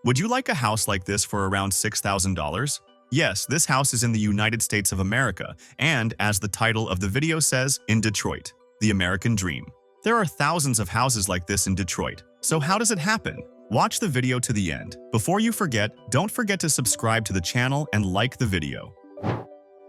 Would you like a house like this for around $6,000? Yes, this house is in the United States of America, and as the title of the video says, in Detroit, the American dream. There are thousands of houses like this in Detroit. So how does it happen? Watch the video to the end. Before you forget, don't forget to subscribe to the channel and like the video.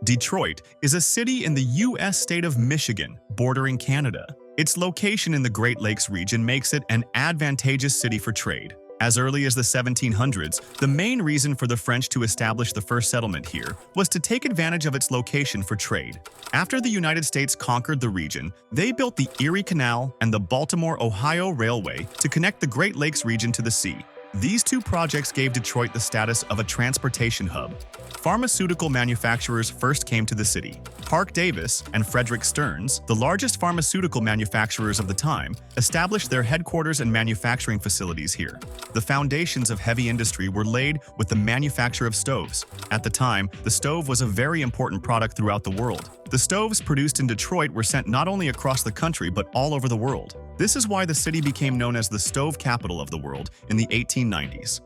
Detroit is a city in the U.S. state of Michigan, bordering Canada. Its location in the Great Lakes region makes it an advantageous city for trade. As early as the 1700s, the main reason for the French to establish the first settlement here was to take advantage of its location for trade. After the United States conquered the region, they built the Erie Canal and the Baltimore-Ohio Railway to connect the Great Lakes region to the sea. These two projects gave Detroit the status of a transportation hub. Pharmaceutical manufacturers first came to the city. Parke-Davis and Frederick Stearns, the largest pharmaceutical manufacturers of the time, established their headquarters and manufacturing facilities here. The foundations of heavy industry were laid with the manufacture of stoves. At the time, the stove was a very important product throughout the world. The stoves produced in Detroit were sent not only across the country but all over the world. This is why the city became known as the stove capital of the world in the 1890s.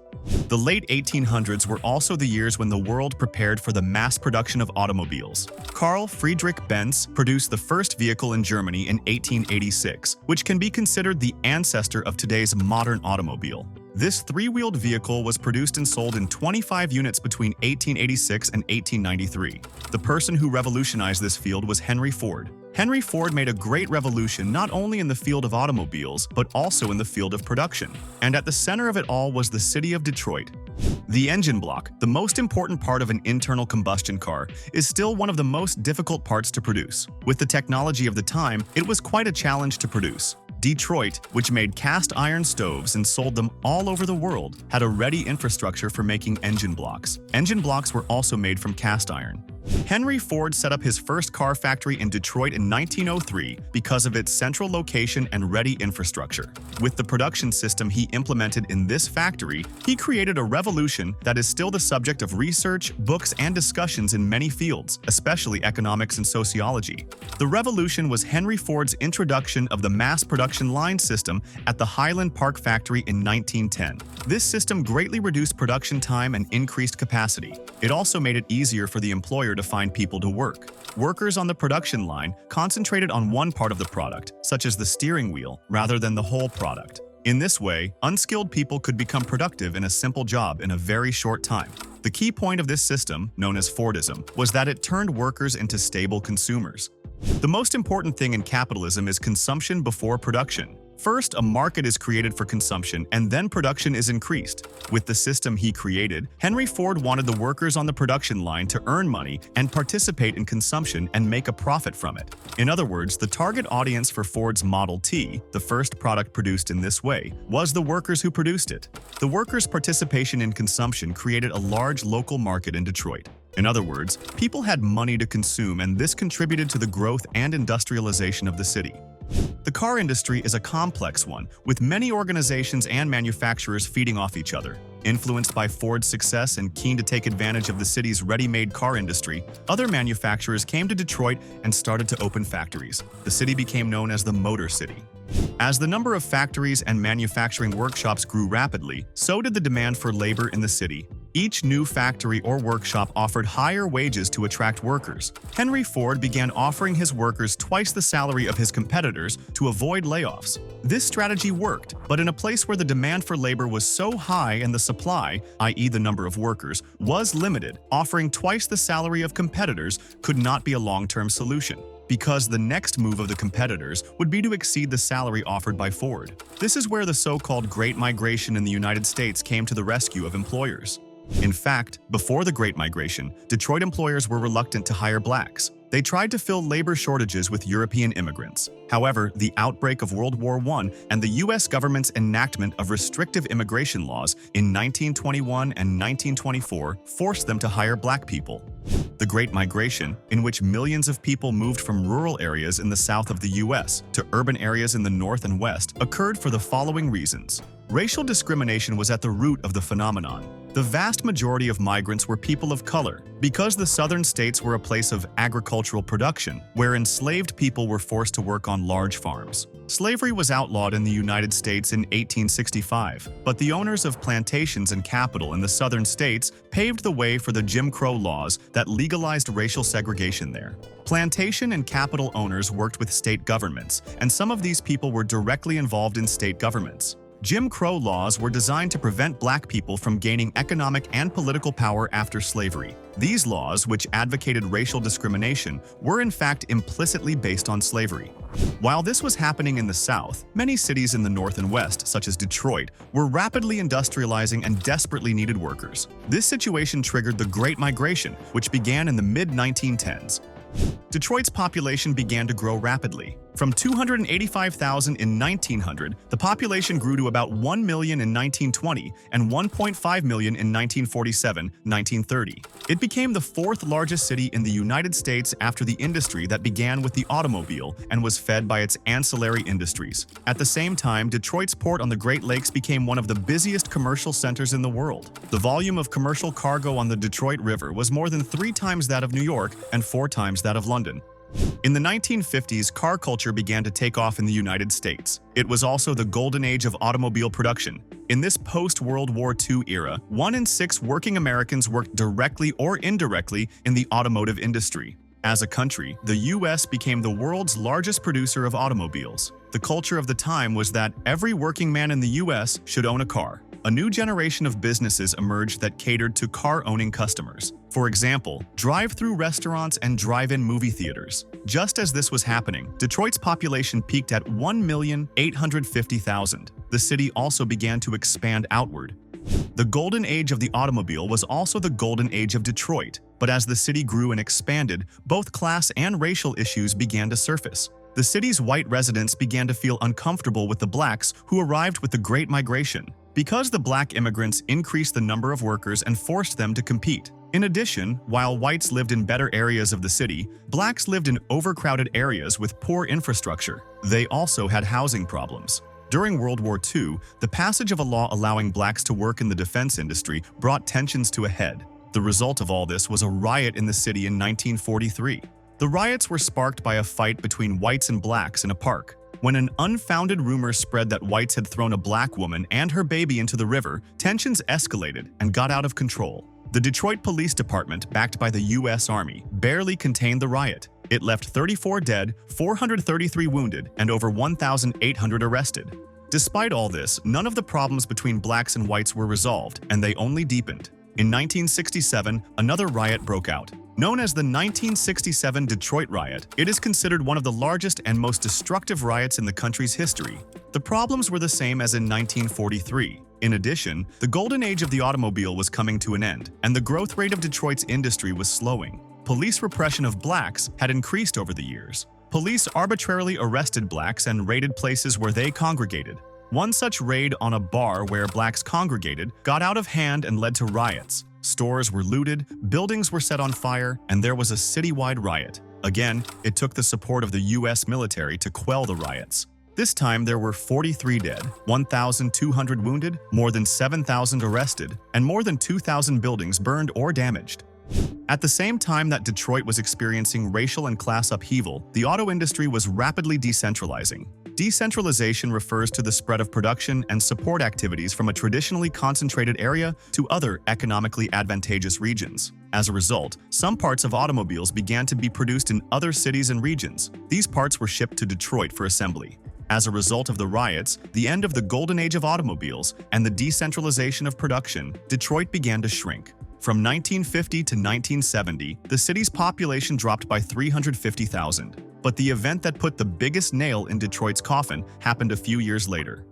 The late 1800s were also the years when the world prepared for the mass production of automobiles. Carl Friedrich Benz produced the first vehicle in Germany in 1886, which can be considered the ancestor of today's modern automobile. This three-wheeled vehicle was produced and sold in 25 units between 1886 and 1893. The person who revolutionized this field was Henry Ford. Henry Ford made a great revolution not only in the field of automobiles, but also in the field of production. And at the center of it all was the city of Detroit. The engine block, the most important part of an internal combustion car, is still one of the most difficult parts to produce. With the technology of the time, it was quite a challenge to produce. Detroit, which made cast iron stoves and sold them all over the world, had a ready infrastructure for making engine blocks. Engine blocks were also made from cast iron. Henry Ford set up his first car factory in Detroit in 1903 because of its central location and ready infrastructure. With the production system he implemented in this factory, he created a revolution that is still the subject of research, books, and discussions in many fields, especially economics and sociology. The revolution was Henry Ford's introduction of the mass production line system at the Highland Park factory in 1910. This system greatly reduced production time and increased capacity. It also made it easier for the employer to find people to work. Workers on the production line concentrated on one part of the product, such as the steering wheel, rather than the whole product. In this way, unskilled people could become productive in a simple job in a very short time. The key point of this system, known as Fordism, was that it turned workers into stable consumers. The most important thing in capitalism is consumption before production. First, a market is created for consumption, and then production is increased. With the system he created, Henry Ford wanted the workers on the production line to earn money and participate in consumption and make a profit from it. In other words, the target audience for Ford's Model T, the first product produced in this way, was the workers who produced it. The workers' participation in consumption created a large local market in Detroit. In other words, people had money to consume, and this contributed to the growth and industrialization of the city. The car industry is a complex one, with many organizations and manufacturers feeding off each other. Influenced by Ford's success and keen to take advantage of the city's ready-made car industry, other manufacturers came to Detroit and started to open factories. The city became known as the Motor City. As the number of factories and manufacturing workshops grew rapidly, so did the demand for labor in the city. Each new factory or workshop offered higher wages to attract workers. Henry Ford began offering his workers twice the salary of his competitors to avoid layoffs. This strategy worked, but in a place where the demand for labor was so high and the supply, i.e. the number of workers, was limited, offering twice the salary of competitors could not be a long-term solution, because the next move of the competitors would be to exceed the salary offered by Ford. This is where the so-called Great Migration in the United States came to the rescue of employers. In fact, before the Great Migration, Detroit employers were reluctant to hire blacks. They tried to fill labor shortages with European immigrants. However, the outbreak of World War I and the U.S. government's enactment of restrictive immigration laws in 1921 and 1924 forced them to hire black people. The Great Migration, in which millions of people moved from rural areas in the south of the U.S. to urban areas in the north and west, occurred for the following reasons. Racial discrimination was at the root of the phenomenon. The vast majority of migrants were people of color, because the southern states were a place of agricultural production, where enslaved people were forced to work on large farms. Slavery was outlawed in the United States in 1865, but the owners of plantations and capital in the southern states paved the way for the Jim Crow laws that legalized racial segregation there. Plantation and capital owners worked with state governments, and some of these people were directly involved in state governments. Jim Crow laws were designed to prevent black people from gaining economic and political power after slavery. These laws, which advocated racial discrimination, were in fact implicitly based on slavery. While this was happening in the South, many cities in the North and West, such as Detroit, were rapidly industrializing and desperately needed workers. This situation triggered the Great Migration, which began in the mid-1910s. Detroit's population began to grow rapidly. From 285,000 in 1900, the population grew to about 1 million in 1920 and 1.5 million in 1947-1930. It became the fourth largest city in the United States after the industry that began with the automobile and was fed by its ancillary industries. At the same time, Detroit's port on the Great Lakes became one of the busiest commercial centers in the world. The volume of commercial cargo on the Detroit River was more than 3 times that of New York and 4 times that of London. In the 1950s, car culture began to take off in the United States. It was also the golden age of automobile production. In this post-World War II era, 1 in 6 working Americans worked directly or indirectly in the automotive industry. As a country, the U.S. became the world's largest producer of automobiles. The culture of the time was that every working man in the U.S. should own a car. A new generation of businesses emerged that catered to car-owning customers. For example, drive-through restaurants and drive-in movie theaters. Just as this was happening, Detroit's population peaked at 1,850,000. The city also began to expand outward. The golden age of the automobile was also the golden age of Detroit, but as the city grew and expanded, both class and racial issues began to surface. The city's white residents began to feel uncomfortable with the blacks who arrived with the Great Migration, because the black immigrants increased the number of workers and forced them to compete. In addition, while whites lived in better areas of the city, blacks lived in overcrowded areas with poor infrastructure. They also had housing problems. During World War II, the passage of a law allowing blacks to work in the defense industry brought tensions to a head. The result of all this was a riot in the city in 1943. The riots were sparked by a fight between whites and blacks in a park. When an unfounded rumor spread that whites had thrown a black woman and her baby into the river, tensions escalated and got out of control. The Detroit Police Department, backed by the U.S. Army, barely contained the riot. It left 34 dead, 433 wounded, and over 1,800 arrested. Despite all this, none of the problems between blacks and whites were resolved, and they only deepened. In 1967, another riot broke out. Known as the 1967 Detroit Riot, it is considered one of the largest and most destructive riots in the country's history. The problems were the same as in 1943. In addition, the golden age of the automobile was coming to an end, and the growth rate of Detroit's industry was slowing. Police repression of blacks had increased over the years. Police arbitrarily arrested blacks and raided places where they congregated. One such raid on a bar where blacks congregated got out of hand and led to riots. Stores were looted, buildings were set on fire, and there was a citywide riot. Again, it took the support of the U.S. military to quell the riots. This time there were 43 dead, 1,200 wounded, more than 7,000 arrested, and more than 2,000 buildings burned or damaged. At the same time that Detroit was experiencing racial and class upheaval, the auto industry was rapidly decentralizing. Decentralization refers to the spread of production and support activities from a traditionally concentrated area to other economically advantageous regions. As a result, some parts of automobiles began to be produced in other cities and regions. These parts were shipped to Detroit for assembly. As a result of the riots, the end of the golden age of automobiles, and the decentralization of production, Detroit began to shrink. From 1950 to 1970, the city's population dropped by 350,000. But the event that put the biggest nail in Detroit's coffin happened a few years later.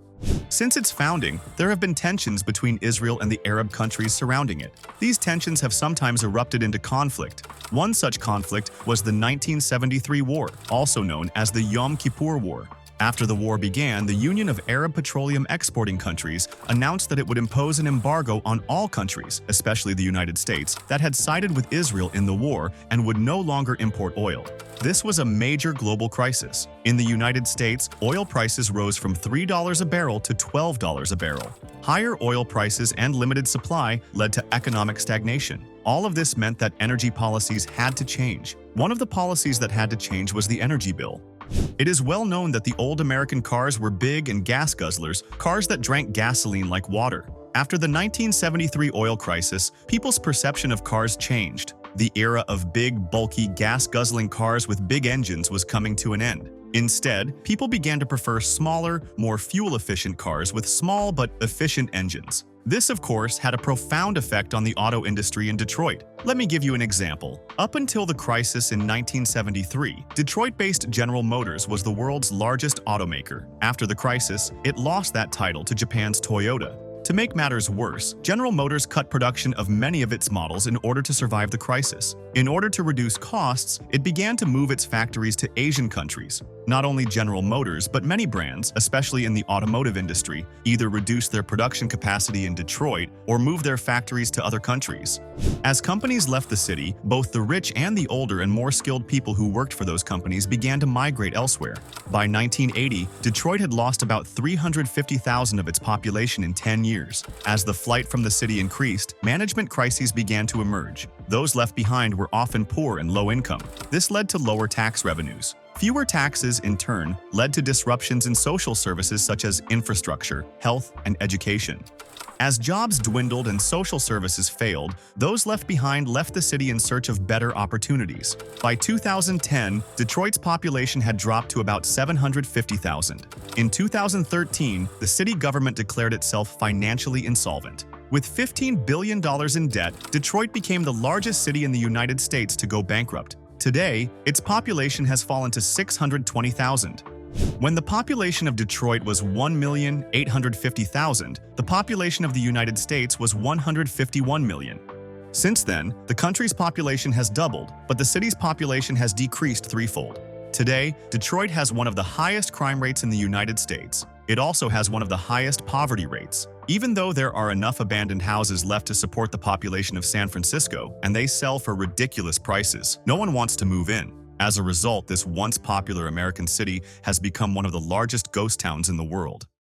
Since its founding, there have been tensions between Israel and the Arab countries surrounding it. These tensions have sometimes erupted into conflict. One such conflict was the 1973 war, also known as the Yom Kippur War. After the war began, the Union of Arab Petroleum Exporting Countries announced that it would impose an embargo on all countries, especially the United States, that had sided with Israel in the war and would no longer import oil. This was a major global crisis. In the United States, oil prices rose from $3 a barrel to $12 a barrel. Higher oil prices and limited supply led to economic stagnation. All of this meant that energy policies had to change. One of the policies that had to change was the energy bill. It is well known that the old American cars were big and gas guzzlers, cars that drank gasoline like water. After the 1973 oil crisis, people's perception of cars changed. The era of big, bulky, gas-guzzling cars with big engines was coming to an end. Instead, people began to prefer smaller, more fuel-efficient cars with small but efficient engines. This, of course, had a profound effect on the auto industry in Detroit. Let me give you an example. Up until the crisis in 1973, Detroit-based General Motors was the world's largest automaker. After the crisis, it lost that title to Japan's Toyota. To make matters worse, General Motors cut production of many of its models in order to survive the crisis. In order to reduce costs, it began to move its factories to Asian countries. Not only General Motors, but many brands, especially in the automotive industry, either reduced their production capacity in Detroit or moved their factories to other countries. As companies left the city, both the rich and the older and more skilled people who worked for those companies began to migrate elsewhere. By 1980, Detroit had lost about 350,000 of its population in 10 years. As the flight from the city increased, management crises began to emerge. Those left behind were often poor and low income. This led to lower tax revenues. Fewer taxes, in turn, led to disruptions in social services such as infrastructure, health, and education. As jobs dwindled and social services failed, those left behind left the city in search of better opportunities. By 2010, Detroit's population had dropped to about 750,000. In 2013, the city government declared itself financially insolvent. With $15 billion in debt, Detroit became the largest city in the United States to go bankrupt. Today, its population has fallen to 620,000. When the population of Detroit was 1,850,000, the population of the United States was 151 million. Since then, the country's population has doubled, but the city's population has decreased threefold. Today, Detroit has one of the highest crime rates in the United States. It also has one of the highest poverty rates. Even though there are enough abandoned houses left to support the population of San Francisco, and they sell for ridiculous prices, no one wants to move in. As a result, this once popular American city has become one of the largest ghost towns in the world.